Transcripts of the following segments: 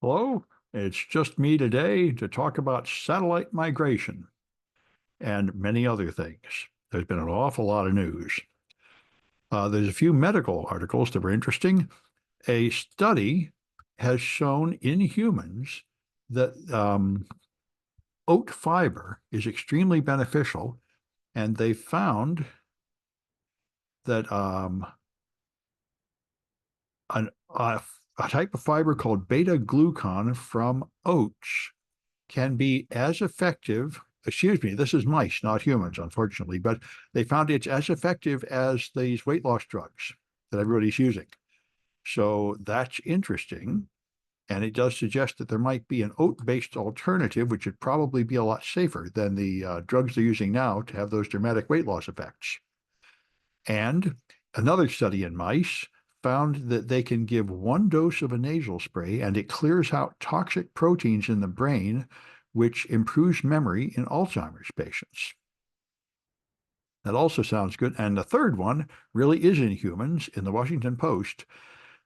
Hello, it's just me today to talk about satellite migration and many other things. There's been an awful lot of news. There's a few medical articles that were interesting. A study has shown in humans that oat fiber is extremely beneficial, and they found that an, a type of fiber called beta glucan from oats can be as effective. Excuse me, this is mice, not humans, unfortunately, but they found it's as effective as these weight loss drugs that everybody's using. So that's interesting. And it does suggest that there might be an oat-based alternative, which would probably be a lot safer than the drugs they're using now to have those dramatic weight loss effects. And another study in mice found that they can give one dose of a nasal spray and it clears out toxic proteins in the brain, which improves memory in Alzheimer's patients. That also sounds good. And the third one really is in humans. In the Washington Post,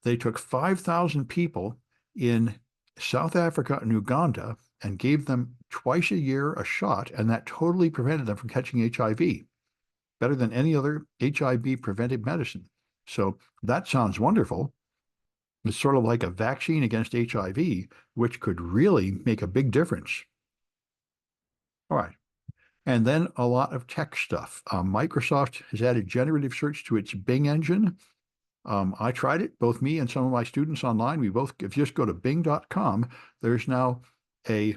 they took 5,000 people in South Africa and Uganda and gave them twice a year a shot, and that totally prevented them from catching HIV, better than any other HIV preventive medicine. So that sounds wonderful. It's sort of like a vaccine against HIV, which could really make a big difference. All right. And then a lot of tech stuff. Microsoft has added generative search to its Bing engine. I tried it, both me and some of my students online. We both, if you just go to bing.com, there's now a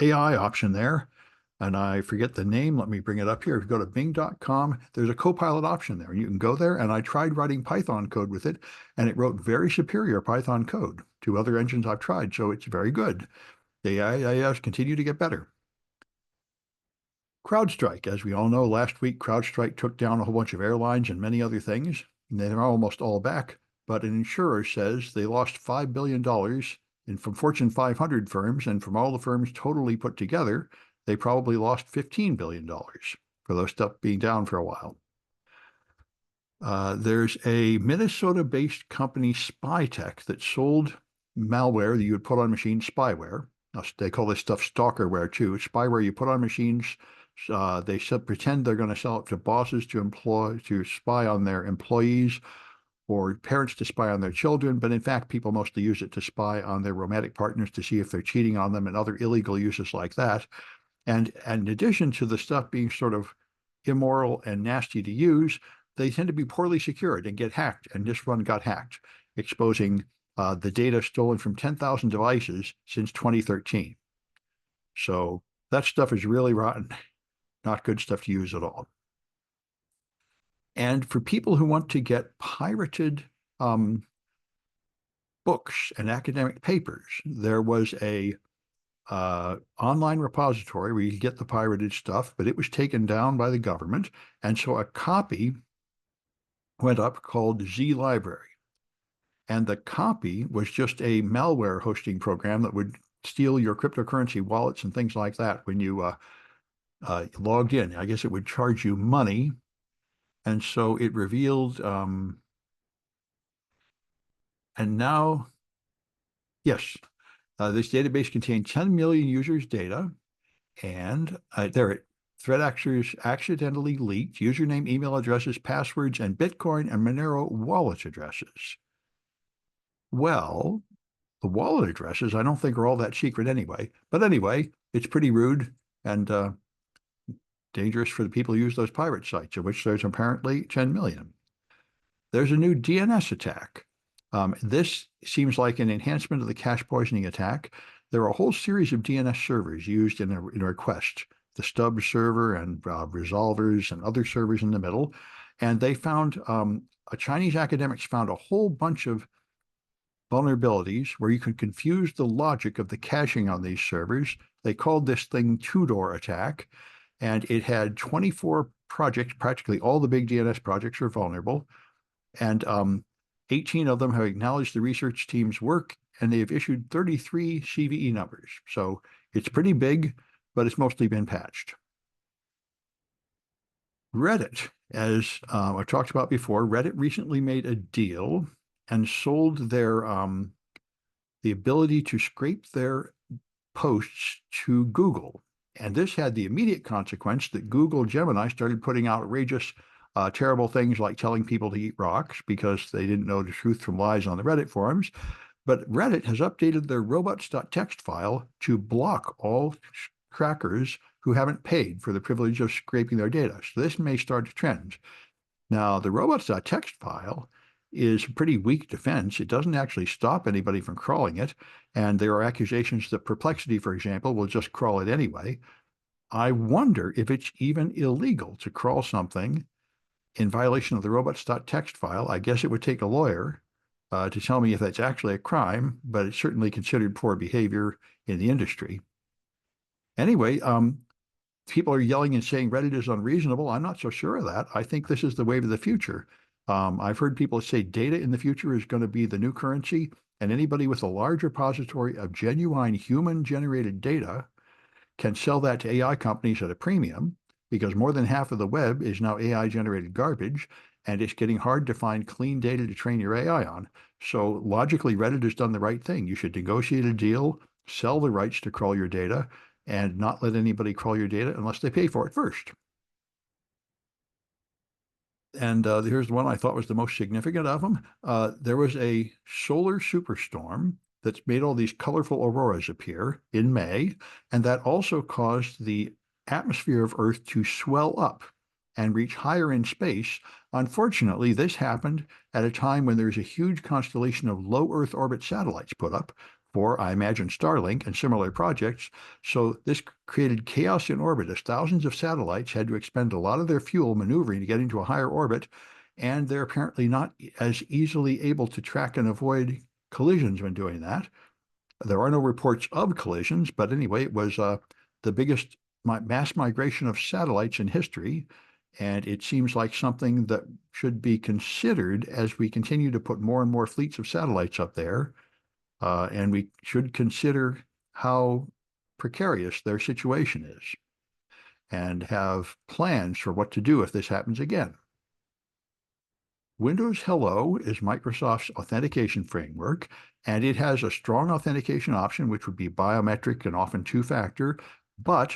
AI option there, and I forget the name. Let me bring it up here. If you go to bing.com, there's a Copilot option there. You can go there, and I tried writing Python code with it, and it wrote very superior Python code to other engines I've tried, so it's very good. The AIs continue to get better. CrowdStrike, as we all know, last week CrowdStrike took down a whole bunch of airlines and many other things, and they're almost all back. But an insurer says they lost $5 billion from Fortune 500 firms, and from all the firms totally put together, they probably lost $15 billion for those stuff being down for a while. There's a Minnesota-based company, SpyTech, that sold malware that you would put on machines, spyware. They call this stuff stalkerware too. It's spyware you put on machines. They pretend they're going to sell it to bosses to spy on their employees, or parents to spy on their children, but in fact, people mostly use it to spy on their romantic partners to see if they're cheating on them and other illegal uses like that. And in addition to the stuff being sort of immoral and nasty to use, they tend to be poorly secured and get hacked. And this one got hacked, exposing the data stolen from 10,000 devices since 2013. So that stuff is really rotten, not good stuff to use at all. And for people who want to get pirated books and academic papers, there was a online repository where you get the pirated stuff, but it was taken down by the government. And so a copy went up called Z Library. And the copy was just a malware hosting program that would steal your cryptocurrency wallets and things like that when you logged in. I guess it would charge you money. And so it revealed, and now, yes, this database contained 10 million users' data, and threat actors accidentally leaked username, email addresses, passwords, and Bitcoin and Monero wallet addresses. Well, the wallet addresses I don't think are all that secret anyway. But anyway, it's pretty rude and dangerous for the people who use those pirate sites, of which there's apparently 10 million. There's a new DNS attack. This seems like an enhancement of the cache poisoning attack. There are a whole series of DNS servers used in a request, the stub server and resolvers and other servers in the middle. And they found, Chinese academics found a whole bunch of vulnerabilities where you could confuse the logic of the caching on these servers. They called this thing two-door attack, and it had 24 projects. Practically all the big DNS projects are vulnerable, and 18 of them have acknowledged the research team's work, and they have issued 33 CVE numbers. So it's pretty big, but it's mostly been patched. Reddit, as I talked about before, Reddit recently made a deal and sold their the ability to scrape their posts to Google. And this had the immediate consequence that Google Gemini started putting out outrageous, terrible things like telling people to eat rocks because they didn't know the truth from lies on the Reddit forums. But Reddit has updated their robots.txt file to block all crackers who haven't paid for the privilege of scraping their data. So this may start a trend. Now, the robots.txt file is a pretty weak defense. It doesn't actually stop anybody from crawling it. And there are accusations that Perplexity, for example, will just crawl it anyway. I wonder if it's even illegal to crawl something in violation of the robots.txt file. I guess it would take a lawyer to tell me if that's actually a crime, but it's certainly considered poor behavior in the industry. Anyway, people are yelling and saying Reddit is unreasonable. I'm not so sure of that. I think this is the wave of the future. I've heard people say data in the future is going to be the new currency, and anybody with a large repository of genuine human-generated data can sell that to AI companies at a premium because more than half of the web is now AI-generated garbage, and it's getting hard to find clean data to train your AI on. So logically, Reddit has done the right thing. You should negotiate a deal, sell the rights to crawl your data, and not let anybody crawl your data unless they pay for it first. And here's the one I thought was the most significant of them. There was a solar superstorm that's made all these colorful auroras appear in May, and that also caused the atmosphere of Earth to swell up and reach higher in space. Unfortunately, this happened at a time when there's a huge constellation of low Earth orbit satellites put up for, I imagine, Starlink and similar projects. So this created chaos in orbit as thousands of satellites had to expend a lot of their fuel maneuvering to get into a higher orbit, and they're apparently not as easily able to track and avoid collisions when doing that. There are no reports of collisions, but anyway, it was the biggest mass migration of satellites in history, and it seems like something that should be considered as we continue to put more and more fleets of satellites up there. And we should consider how precarious their situation is and have plans for what to do if this happens again. Windows Hello is Microsoft's authentication framework, and it has a strong authentication option, which would be biometric and often two-factor, but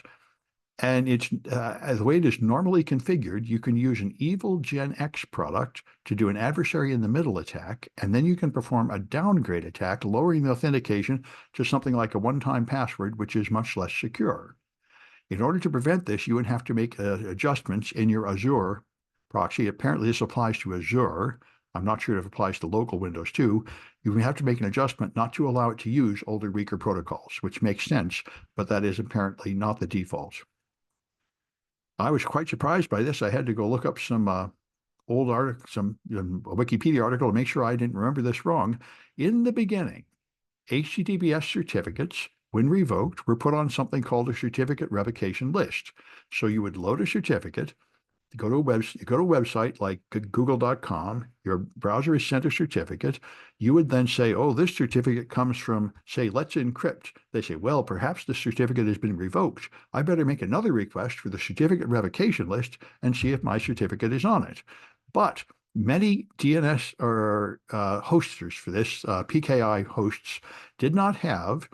it's the way it is normally configured, you can use an evil Gen X product to do an adversary in the middle attack, and then you can perform a downgrade attack, lowering the authentication to something like a one-time password, which is much less secure. In order to prevent this, you would have to make adjustments in your Azure proxy. Apparently, this applies to Azure. I'm not sure if it applies to local Windows too. You have to make an adjustment not to allow it to use older, weaker protocols, which makes sense, but that is apparently not the default. I was quite surprised by this. I had to go look up some old article, a Wikipedia article to make sure I didn't remember this wrong. In the beginning, HTTPS certificates, when revoked, were put on something called a certificate revocation list. So you would load a certificate, go to a website like google.com, your browser is sent a certificate. You would then say, oh, this certificate comes from, say, Let's Encrypt. They say, well, perhaps the certificate has been revoked. I better make another request for the certificate revocation list and see if my certificate is on it. But many DNS or hosters for this, PKI hosts, did not have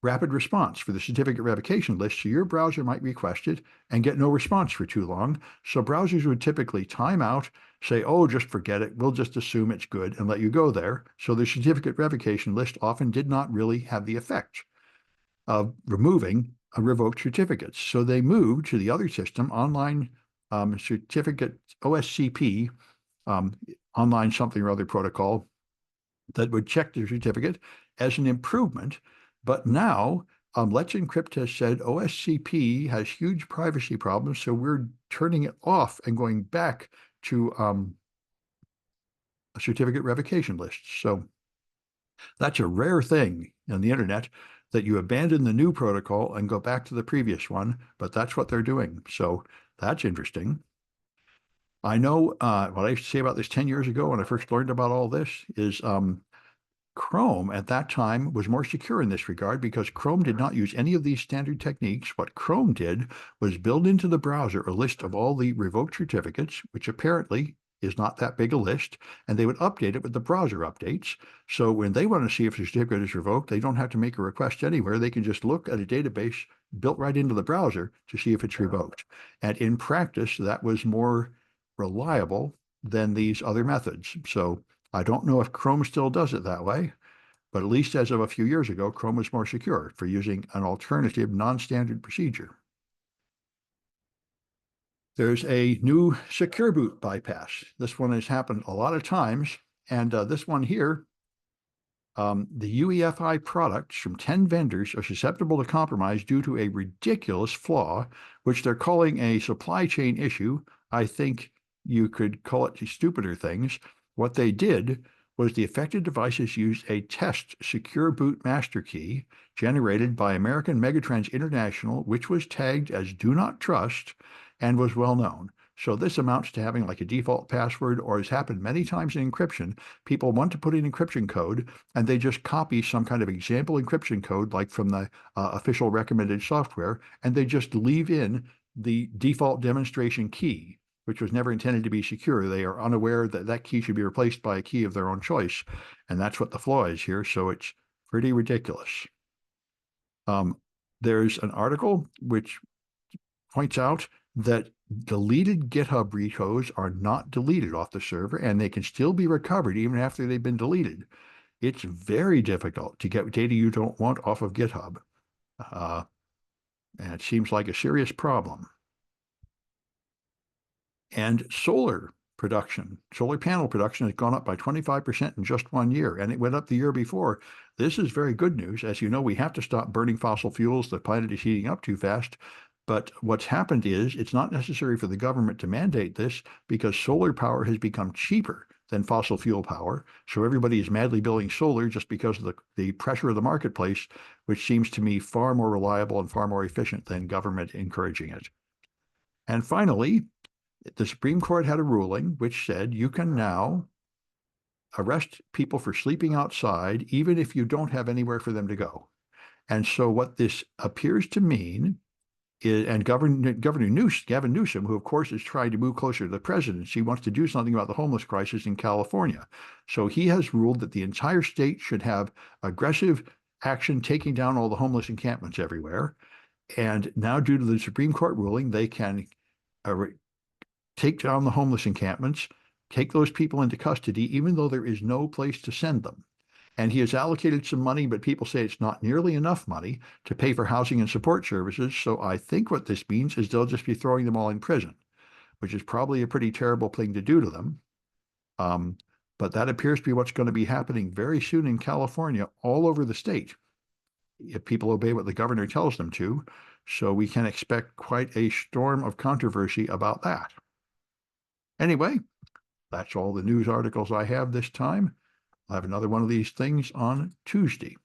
rapid response for the certificate revocation list, so your browser might request it and get no response for too long. So browsers would typically time out, say, oh, just forget it, we'll just assume it's good and let you go there. So the certificate revocation list often did not really have the effect of removing a revoked certificate. So they moved to the other system, online certificate, OSCP, online something or other protocol, that would check the certificate as an improvement. But now, Let's Encrypt has said OSCP has huge privacy problems, so we're turning it off and going back to a certificate revocation list. So that's a rare thing on the internet, that you abandon the new protocol and go back to the previous one, but that's what they're doing. So that's interesting. I know what I used to say about this 10 years ago when I first learned about all this is Chrome at that time was more secure in this regard because Chrome did not use any of these standard techniques. What Chrome did was build into the browser a list of all the revoked certificates, which apparently is not that big a list, and they would update it with the browser updates. So when they want to see if a certificate is revoked, they don't have to make a request anywhere. They can just look at a database built right into the browser to see if it's revoked. And in practice, that was more reliable than these other methods. So I don't know if Chrome still does it that way, but at least as of a few years ago, Chrome was more secure for using an alternative non-standard procedure. There's a new secure boot bypass. This one has happened a lot of times, and this one here, the UEFI products from 10 vendors are susceptible to compromise due to a ridiculous flaw, which they're calling a supply chain issue. I think you could call it stupider things. What they did was the affected devices used a test secure boot master key generated by American Megatrends International, which was tagged as do not trust and was well known. So this amounts to having like a default password, or has happened many times in encryption. People want to put in encryption code and they just copy some kind of example encryption code, like from the official recommended software, and they just leave in the default demonstration key, which was never intended to be secure. They are unaware that that key should be replaced by a key of their own choice. And that's what the flaw is here. So it's pretty ridiculous. There's an article which points out that deleted GitHub repos are not deleted off the server, and they can still be recovered even after they've been deleted. It's very difficult to get data you don't want off of GitHub. And it seems like a serious problem. And solar panel production has gone up by 25% in just 1 year, and it went up the year before. This is very good news. As you know, we have to stop burning fossil fuels. The planet is heating up too fast. But what's happened is it's not necessary for the government to mandate this because solar power has become cheaper than fossil fuel power. So everybody is madly building solar just because of the pressure of the marketplace, which seems to me far more reliable and far more efficient than government encouraging it. And finally, the Supreme Court had a ruling which said you can now arrest people for sleeping outside, even if you don't have anywhere for them to go. And so what this appears to mean is, and Gavin Newsom, who of course is trying to move closer to the presidency, wants to do something about the homeless crisis in California. So he has ruled that the entire state should have aggressive action taking down all the homeless encampments everywhere. And now, due to the Supreme Court ruling, they can take down the homeless encampments, take those people into custody, even though there is no place to send them. And he has allocated some money, but people say it's not nearly enough money to pay for housing and support services. So I think what this means is they'll just be throwing them all in prison, which is probably a pretty terrible thing to do to them. But that appears to be what's going to be happening very soon in California, all over the state, if people obey what the governor tells them to. So we can expect quite a storm of controversy about that. Anyway, that's all the news articles I have this time. I'll have another one of these things on Tuesday.